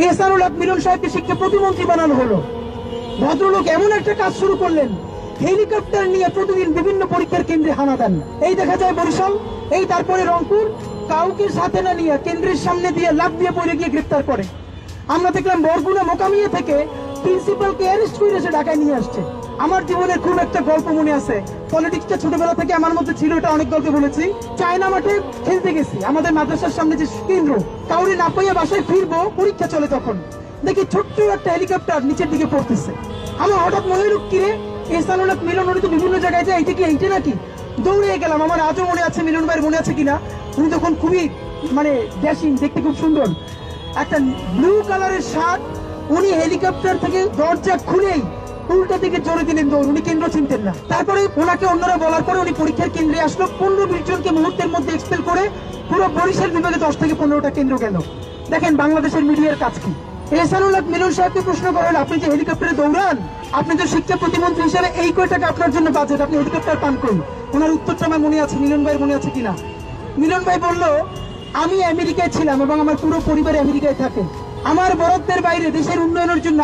এহসানুল হক মিলন সাহেবকে শিক্ষা প্রতিমন্ত্রী বানানো হলো। ভদ্রলোক এমন একটা কাজ শুরু করলেন, হেলিকপ্টার নিয়ে প্রতিদিন বিভিন্ন পরীক্ষার কেন্দ্রে হানা দেন। এই দেখা যায় বরিশাল, এই তারপরে রংপুর, কাউকে সাথে না নিয়ে কেন্দ্রের সামনে দিয়ে লাফ দিয়ে পড়ে গিয়ে গ্রেপ্তার করে। আমরা দেখলাম বরগুনা মোকামিয়া থেকে প্রিন্সিপালকে অ্যারেস্ট করে এসে ঢাকায় নিয়ে আসছে। আমার জীবনের খুব একটা গল্প মনে আছে, পলিটিক্সটা ছোটবেলা থেকে আমার মধ্যে ছিল, এটা অনেক গল্পে বলেছি। চায়না মাঠে খেলতে গেছি, আমাদের মাদ্রাসার সামনে যে কেন্দ্র, কাউরে না পাইয়া বাসায় ফিরবো, পরীক্ষা চলে, তখন দেখি ছোট্ট একটা হেলিকপ্টার নিচের দিকে পড়তেছে। আমার হঠাৎ মনে হলো, কিরে এহসানুল হক মিলন, উনি তো বিভিন্ন জায়গায় যায়, এইটা কি এইটা নাকি? দৌড়ে গেলাম, আমার আজও মনে আছে, মিলন ভাইয়ের মনে আছে কিনা, উনি তখন খুবই ড্যাশিং, দেখতে খুব সুন্দর, একটা ব্লু কালারের শার্ট। উনি হেলিকপ্টার থেকে দরজা খুলেই উল্টা দিকে জোরে দিলেন দৌড়, উনি কেন্দ্র চিনতেন না। তারপরে ওনাকে অন্যরা বলার পরে উনি পরীক্ষার কেন্দ্রে আসলো, 15-20 জনকে মুহূর্তের মধ্যে এক্সপেল করে পুরো বরিশাল বিভাগে 10 থেকে 15টা কেন্দ্র গেল। দেখেন বাংলাদেশের মিডিয়ার কাজ কি। এহসানুল হক মিলন সাহেবকে প্রশ্ন করা হলো, আপনি যে হেলিকপ্টারে দৌড়ান, আপনি তো শিক্ষা প্রতিমন্ত্রী হিসেবে এই কয় টাকা আপনার জন্য বাজেট, আপনি হেলিকপ্টার পান করুন। ওনার উত্তরটা আমার মনে আছে, মিলন ভাইয়ের মনে আছে কিনা। মিলন ভাই বলল, আমি আমেরিকায় ছিলাম এবং আমার পুরো পরিবার আমেরিকায় থাকে, আমার বরাদ্দের বাইরে দেশের উন্নয়নের জন্য